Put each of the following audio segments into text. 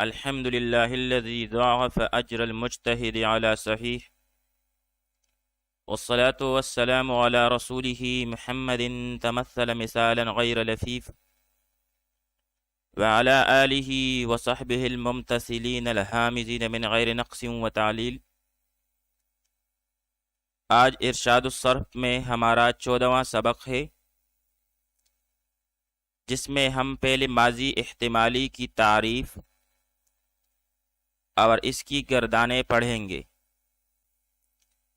الحمد لله الذي ضاعف أجر المجتهد على صحيح، والصلاة والسلام على رسوله محمد تمثل مثالا غير لفيف، وعلى آله وصحبه الممتثلين الهامزين من غير نقص وتعلیل۔ آج ارشاد الصرف میں ہمارا 14واں سبق ہے، جس میں ہم پہلے ماضی احتمالی کی تعریف اور اس کی گردانیں پڑھیں گے۔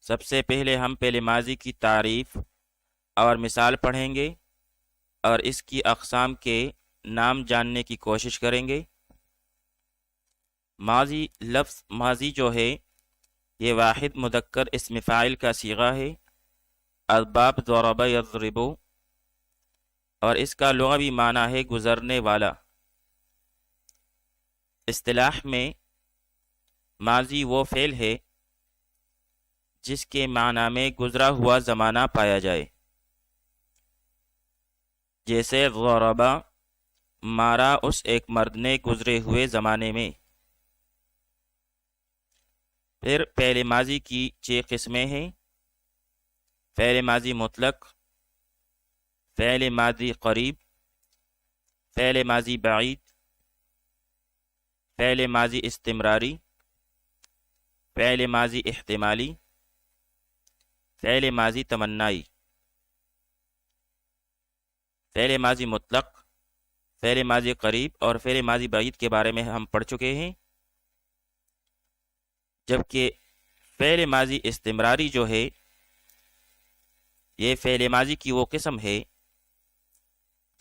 سب سے پہلے ہم پہلے ماضی کی تعریف اور مثال پڑھیں گے اور اس کی اقسام کے نام جاننے کی کوشش کریں گے۔ ماضی لفظ ماضی جو ہے یہ واحد مذکر اسم فاعل کا صیغہ ہے، الباب ضرب یضرب، اور اس کا لغوی معنی ہے گزرنے والا۔ اصطلاح میں ماضی وہ فعل ہے جس کے معنی میں گزرا ہوا زمانہ پایا جائے، جیسے ضربا، مارا اس ایک مرد نے گزرے ہوئے زمانے میں۔ پھر فعل ماضی کی 6 قسمیں ہیں: فعل ماضی مطلق، فعل ماضی قریب، فعل ماضی بعید، فعل ماضی استمراری، فعل ماضی احتمالی، فعل ماضی تمنائی۔ فعل ماضی مطلق، فعل ماضی قریب اور فعل ماضی بعید کے بارے میں ہم پڑھ چکے ہیں، جبکہ فعل ماضی استمراری جو ہے یہ فعل ماضی کی وہ قسم ہے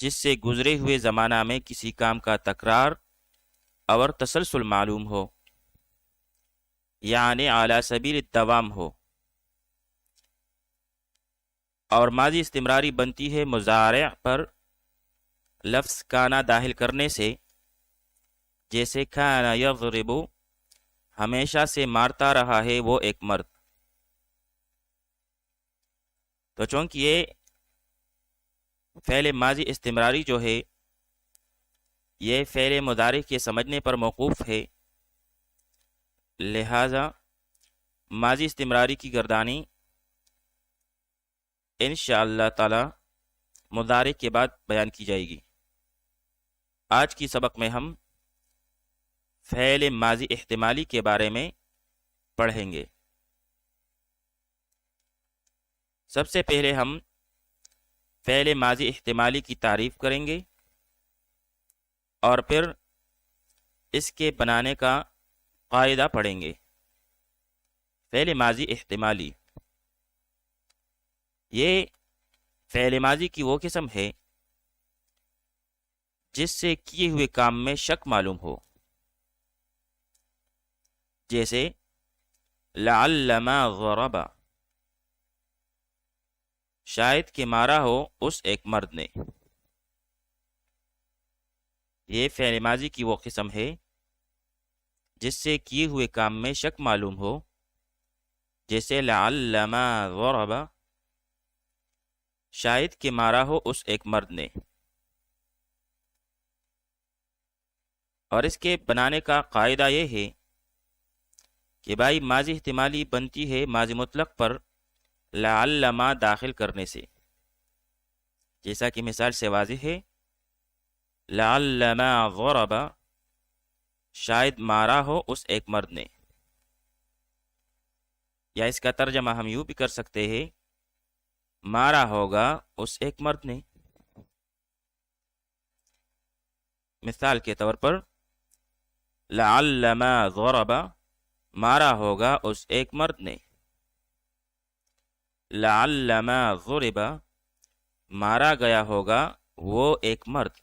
جس سے گزرے ہوئے زمانہ میں کسی کام کا تکرار اور تسلسل معلوم ہو، یعنی اعلی سبیل الدوام ہو۔ اور ماضی استمراری بنتی ہے مضارع پر لفظ کانا داخل کرنے سے، جیسے کانا یضرب، ہمیشہ سے مارتا رہا ہے وہ ایک مرد۔ تو چونکہ یہ فعل ماضی استمراری جو ہے یہ فعل مضارع کے سمجھنے پر موقوف ہے، لہذا ماضی استمراری کی گردانی انشاءاللہ تعالی مضارع کے بعد بیان کی جائے گی۔ آج کی سبق میں ہم فعل ماضی احتمالی کے بارے میں پڑھیں گے۔ سب سے پہلے ہم فعل ماضی احتمالی کی تعریف کریں گے اور پھر اس کے بنانے کا قاعدہ پڑھیں گے۔ فعل ماضی احتمالی یہ فعل ماضی کی وہ قسم ہے جس سے کیے ہوئے کام میں شک معلوم ہو، جیسے لعل ما ضرب، شاید کہ مارا ہو اس ایک مرد نے۔ یہ فعل ماضی کی وہ قسم ہے جس سے کیے ہوئے کام میں شک معلوم ہو، جیسے لعل ما ضرب، شاید کہ مارا ہو اس ایک مرد نے۔ اور اس کے بنانے کا قاعدہ یہ ہے کہ بھائی ماضی احتمالی بنتی ہے ماضی مطلق پر لعل ما داخل کرنے سے، جیسا کہ مثال سے واضح ہے، لعل ما ضرب، شاید مارا ہو اس ایک مرد نے۔ یا اس کا ترجمہ ہم یوں بھی کر سکتے ہیں، مارا ہوگا اس ایک مرد نے۔ مثال کے طور پر لعل ما ضرب، مارا ہوگا اس ایک مرد نے۔ لعل ما ضرب، مارا گیا ہوگا وہ ایک مرد۔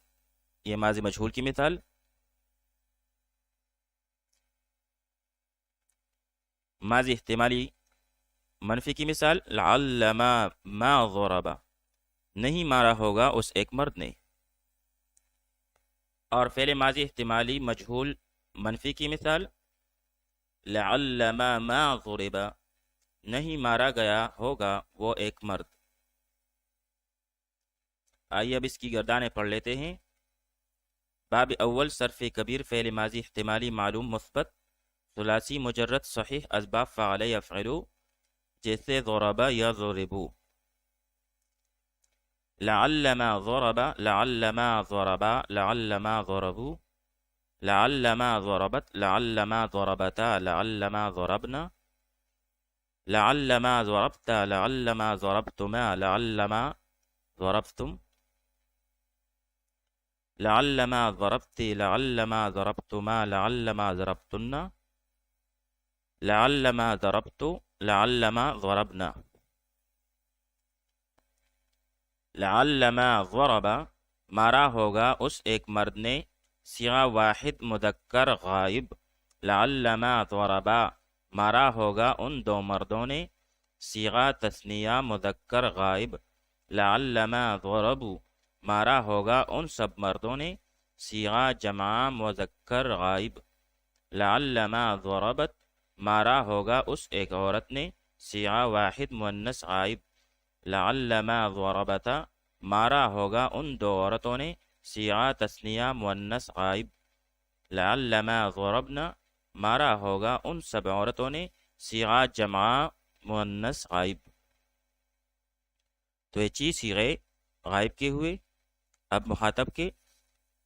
یہ ماضی مجہول کی مثال۔ ماضی احتمالی منفی کی مثال لعل ما ضرب، نہیں مارا ہوگا اس ایک مرد نے۔ اور فعل ماضی احتمالی مجہول منفی کی مثال لعل ما ضرب، نہیں مارا گیا ہوگا وہ ایک مرد۔ آئیے اب اس کی گردانیں پڑھ لیتے ہیں۔ باب اول صرف کبیر فعل ماضی احتمالی معلوم مثبت ثلاثی مجرد صحیح اسباب فعل یفعلو جیسے ضرب یا ضربو. لعل ما ضرب لعل ما ضرب لعل ما ضربوا لعل ما ضربت لعل ما ضربتا لعل ما ضربنا لعل ما ضربت لعل ما ضربتما لعل ما ضربتم لعل ما ضربت لعل ما ضربتما لعل ما ضربتن لعل ما ضربت لعل ما ضربنا. لعل ما ضرب مارا ہوگا اس ایک مرد نے صیغہ واحد مذکر غائب. لعل ما ضربا مارا ہوگا ان دو مردوں نے صیغہ تثنیہ مذکر غائب. لعل ما ضربوا مارا ہوگا ان سب مردوں نے صیغہ جمع مذکر غائب. لعل ما ضربت مارا ہوگا اس ایک عورت نے صیغہ واحد مؤنث غائب. لعل ما ضربتا مارا ہوگا ان دو عورتوں نے صیغہ تثنیہ مؤنث غائب. لعل ما ضربنا مارا ہوگا ان سب عورتوں نے صیغہ جمع مؤنث غائب. تو یہ چیز صیغے غائب کے ہوئے. اب مخاطب کے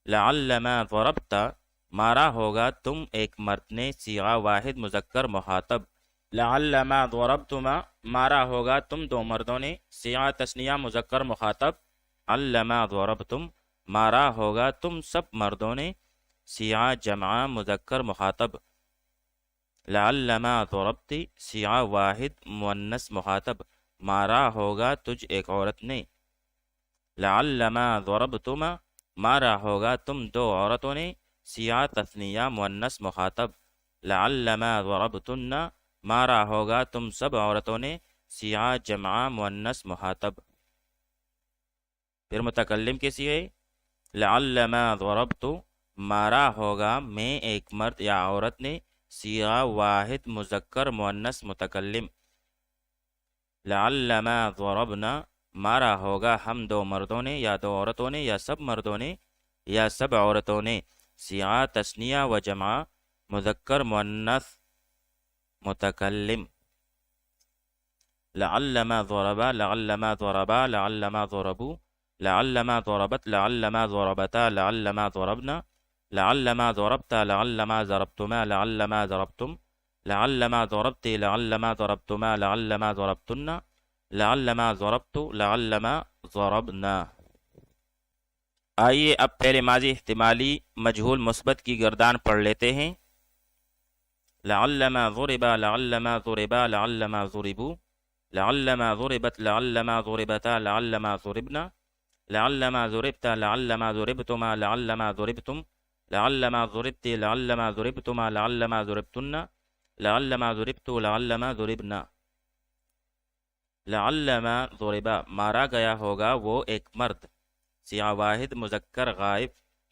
لعل ما ضربتا مارا ہوگا تم ایک مرد نے صیغہ واحد مذکر مخاطب. لعل ما ضربتما مارا ہوگا تم دو مردوں نے صیغہ تثنیہ مذکر مخاطب. علما ضربتم مارا ہوگا تم سب مردوں نے صیغہ جمع مذکر مخاطب. لعل ما ضربتی صیغہ واحد مؤنث مخاطب مارا ہوگا تجھ ایک عورت نے. لعل ما ضربتما مارا ہوگا تم دو عورتوں نے صیغہ تثنیہ مؤنث مخاطب. لعل ما ضربتن مارا ہوگا تم سب عورتوں نے صیغہ جمع مؤنث مخاطب. پھر متکلم کے صیغے لعل ما ضربت مارا ہوگا میں ایک مرد یا عورت نے صیغہ واحد مذکر مؤنث متکلم. لعل ما ضربنا مارا ہوگا ہم دو مردوں نے یا دو عورتوں نے یا سب مردوں نے یا سب عورتوں نے صیغہ تثنیہ و جمع مذکر مؤنث متکلم. لعل ما ضربا لعل ما ضربا لعل ما ضربوا لعل ما ضربت لعل ما ضربتا لعل ما ضربنا لعل ما ضربت لعل ما ضربتما لعل ما ضربتم لعل ما ضربت لعل ما ضربتما لعل ما ضربتن لعل ما ضربت لعل ما ضربنا. آئیے اب پہلے ماضی احتمالی مجہول مثبت کی گردان پڑھ لیتے ہیں. لعل ما ضربا لعل ما ضربا لعل ما ضربوا لعل ما ضربت لعل ما ضربتا لعل ما ضربنا لعل ما ضربت لعل ما ضربتما لعل ما ضربتم لعل ما ضربت لعل ما ضربتما لعل ما ضربتن لعل ما ضربت لعل ما ضربنا. لعل ما ضربا مارا گیا ہوگا وہ ایک مرد صیغہ واحد مذکر غائب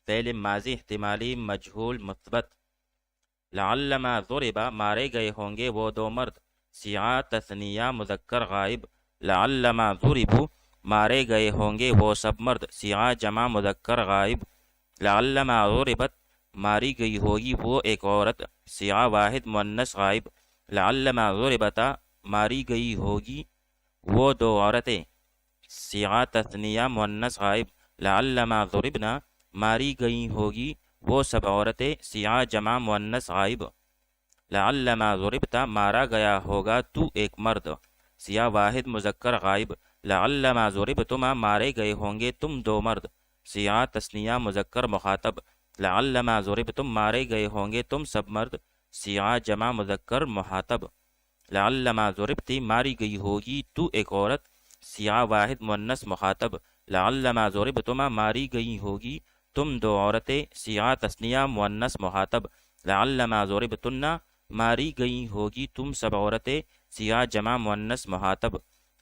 فعل ماضی احتمالی مجہول مثبت. لعل ما ضربا مارے گئے ہوں گے وہ دو مرد صیغہ تثنیہ مذکر غائب. لعل ما ضربوا مارے گئے ہوں گے وہ سب مرد صیغہ جمع مذکر غائب. لعل ما ضربت ماری گئی ہوگی وہ ایک عورت صیغہ واحد مؤنث غائب. لعل ما ضربتا ماری گئی ہوگی وہ دو عورتیں صیغہ تثنیہ مؤنث غائب. لعل ما ضربنا ماری گئی ہوگی وہ سب عورتیں صیغہ جمع مؤنث غائب. لعل ما ضربتا مارا گیا ہوگا تو ایک مرد صیغہ واحد مذکر غائب. لعل ما ضربتما مارے گئے ہوں گے تم دو مرد صیغہ تثنیہ مذکر مخاطب. لعل ما ضربتم مارے گئے ہوں گے تم سب مرد صیغہ جمع مذکر مخاطب. لعل ما ضربتی ماری گئی ہوگی تو ایک عورت صیغہ واحد مؤنث مخاطب. لعل ما ضربتما ماری گئی ہوگی تم دو عورتیں صیغہ تثنیہ مؤنث مخاطب. لعل ما ضربتن ماری گئی ہوگی تم سب عورتیں صیغہ جمع مؤنث مخاطب.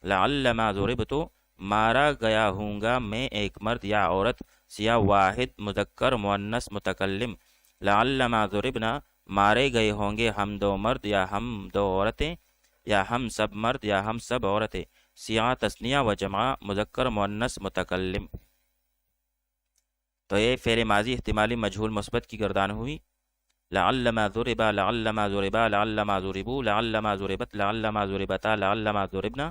لعل ما ضربتو مارا گیا ہوں گا میں ایک مرد یا عورت صیغہ واحد مذکر مؤنث متکلم. لعل ما ضربنا مارے گئے ہوں گے ہم دو مرد یا ہم دو عورتیں یا ہم سب مرد یا ہم سب عورتیں صیغہ تثنیہ و جمع مذکر مؤنث متکلم. تو یہ فعل ماضی احتمالی مجہول مثبت کی گردان ہوئی. لعل ما ضرب لعل ما ضرب لعل ما ضربوا لعل ما ضربت لعل ما ضربتا لعل ما ضربنا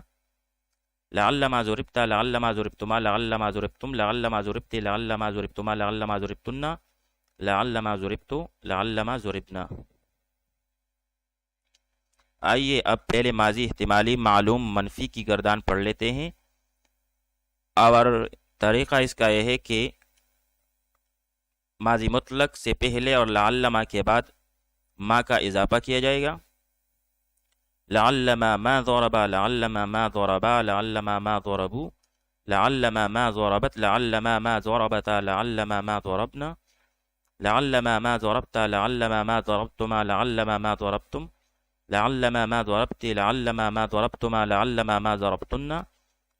لعل ما ضربت لعل ما ضربتما لعل ما ضربتم لعل ما ضربت لعل ما ضربتما لعل ما ضربتن لعل ما ضربت لعل ما ضربنا. آئیے اب پہلے ماضی احتمالی معلوم منفی کی گردان پڑھ لیتے ہیں. اور طریقہ اس کا یہ ہے کہ ماضی مطلق سے پہلے اور لعل ما کے بعد ما کا اضافہ کیا جائے گا. لعل ما ضرب لعل ما ضربا لعل ما ضربوا لعل ما ضربت لعل ما ضربتا لعل ما ضربنا لعل ما ضربت لعل ما ضربتما لعل ما ضربتم لعل ما ضربت لعل ما ضربتما لعل ما ضربتن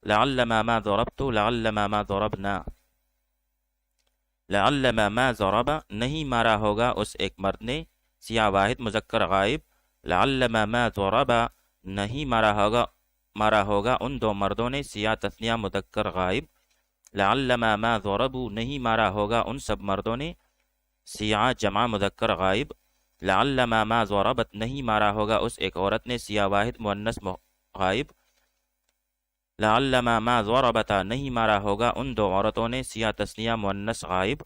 لعل ما ضربت لعل ما ضربنا. لعل ما ضرب نہیں مارا ہوگا اس ایک مرد نے سیاہ واحد مذکر غائب. لعل ما ضرب نہیں مارا ہوگا ان دو مردوں نے سیاہ تثنیہ مذکر غائب. لعل ما ضربوا نہیں مارا ہوگا ان سب مردوں نے سیاہ جمع مذکر غائب. لعل ما ضربت نہیں مارا ہوگا اس ایک عورت نے سیاہ واحد مؤنث غائب. لعل ما ضربتا نہیں مارا ہوگا ان دو عورتوں نے سیاہ تثنیہ مؤنث غائب.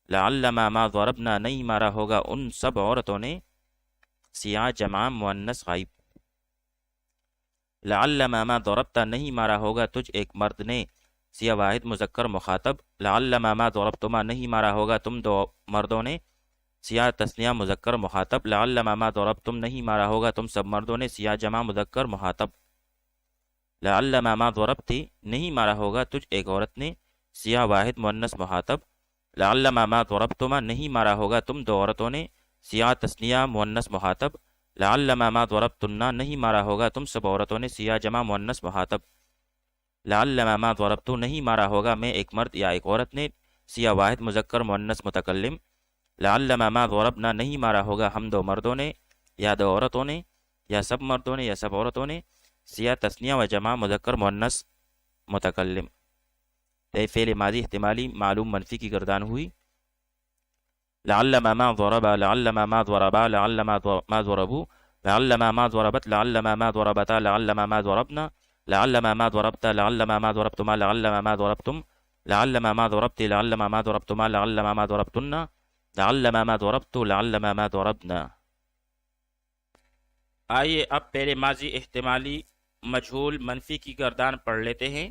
لعل ما ضربنا نہیں مارا ہوگا ان سب عورتوں نے سیاہ جمع مؤنث غائب. لعل ما ضربتا نہیں مارا ہوگا تجھ ایک مرد نے سیاہ واحد مذکر مخاطب. لعل ما ضربتما نہیں مارا ہوگا تم دو مردوں نے سیاہ تثنیہ مذکر مخاطب. لعل ما ضربتم نہیں مارا ہوگا تم سب مردوں نے سیاہ جمع مذکر مخاطب. لعل ما ضربتی نہیں مارا ہوگا تجھ ایک عورت نے سیاہ واحد مؤنث مخاطب. لعل ما ضربتما نہیں مارا ہوگا تم دو عورتوں نے سیاہ تثنیہ مؤنث مخاطب. لعل ما ضربتن نہیں مارا ہوگا تم سب عورتوں نے سیاہ جمع مؤنث مخاطب. لعل ما ضربت نہیں مارا ہوگا میں ایک مرد یا ایک عورت نے سیاہ واحد مذکر مؤنث متکلم. لعل ما ضربنا نہیں مارا ہوگا ہم دو مردوں نے یا دو عورتوں نے یا سب مردوں نے یا سب عورتوں نے سیاہ تثنیہ و جمع مذکر مؤنث متکلم. فعل ماضی احتمالی معلوم منفی کی گردان ہوئی. لعل ما ضرب لعل ما ضربا لعل ما ضربوا لعل ما ضربت لعل ما ضربتا لعل ما ضربنا لعل ما ضربت لعل ما ضربتما لعل ما ضربتم لعل ما ضربت لعل ما ضربتما لعل ما ضربتن لعل ما ضربت لعل ما ضربنا. آئیے اب پہلے ماضی احتمالی مجہول منفی کی گردان پڑھ لیتے ہیں.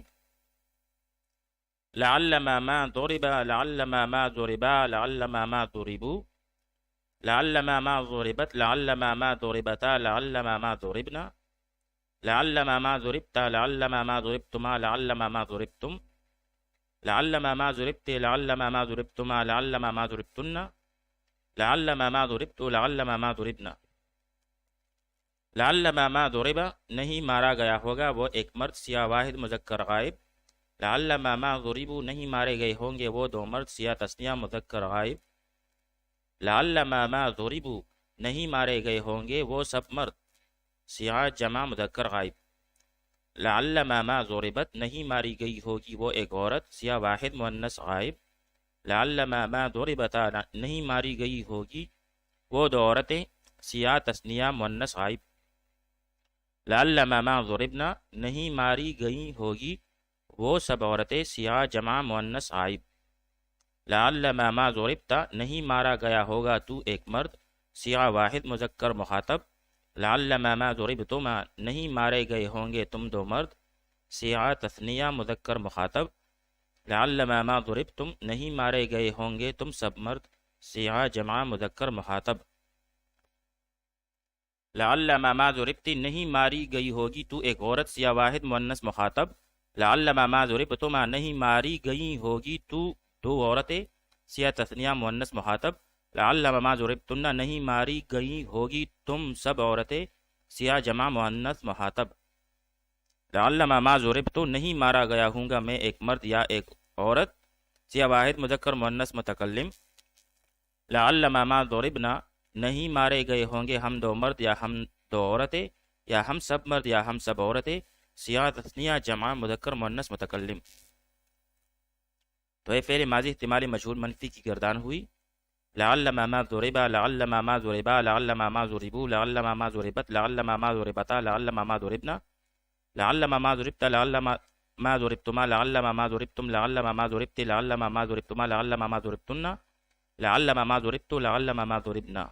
لعل ما ضرب لعل ما ضربا لعل ما ضربوا لعل ما ضربت لعل ما ضربتا لعل ما ضربنا لعل ما ضربت لعل ما ضربتما لعل ما ضربتم لعل ما ضربت لعل ما ضربتما لعل ما ضربتن لعل ما ضربت لعل ما ضربنا. لعل ما ضرب نہیں مارا گیا ہوگا وہ ایک مرد سیاہ واحد مذکر غائب. لعل ما ضربوا نہیں مارے گئے ہوں گے وہ دو مرد سیاہ تثنیہ مذکر غائب. لعل ما ضربوا نہیں مارے گئے ہوں گے وہ سب مرد سیاہ جمع مذکر غائب. لعل ما ضربت نہیں ماری گئی ہوگی وہ ایک عورت سیاہ واحد مؤنث غائب. لعل ما ضربتا نہیں ماری گئی ہوگی وہ دو عورتیں سیاہ تثنیہ مؤنث غائب. لعل ما ضربنا نہیں ماری گئی ہوگی وہ سب عورتیں سیاہ جمع مؤنث غائب. لعل ما ضربتا نہیں مارا گیا ہوگا تو ایک مرد سیاہ واحد مذکر مخاطب. لعل ما ضربتما نہیں مارے گئے ہوں گے تم دو مرد سیاہ تثنیہ مذکر مخاطب. لعل ما ضربتم نہیں مارے گئے ہوں گے تم سب مرد سیاہ جمع مذکر مخاطب. لعل ما ضربتی نہیں ماری گئی ہوگی تو ایک عورت سیاہ واحد مؤنث مخاطب. لعل ما ضربتما نہیں ماری گئی ہوگی تو دو عورتیں سیاہ تثنیہ مؤنث مخاطب. لعل ما ضربتن نہیں ماری گئی ہوگی تم سب عورتیں سیاہ جمع مؤنث مخاطب. لعل ما ضربت نہیں مارا گیا ہوں گا میں ایک مرد یا ایک عورت سیاہ واحد مذکر مؤنث متکلم. لعل ما ضربنا نہیں مارے گئے ہوں گے ہم دو مرد یا ہم دو عورتیں یا ہم سب مرد یا ہم سب عورتیں سیاہ تثنیہ جمع مذکر مؤنث متکلم. تو یہ فعل ماضی احتمالی مجہول منفی کی گردان ہوئی. لعلما ما ضربا لعلما ما ضربا لعلما ما ضربوا لعلما ما ضربت لعلما ما ضربتا لعلما ما ضربنا لعلما ما ضربت لعلما ما ضربتما لعلما ما ضربتم لعلما ما ضربت لعلما ما ضربتما لعلما ما ضربتن لعلما ما ضربت لعلما ما ضربنا.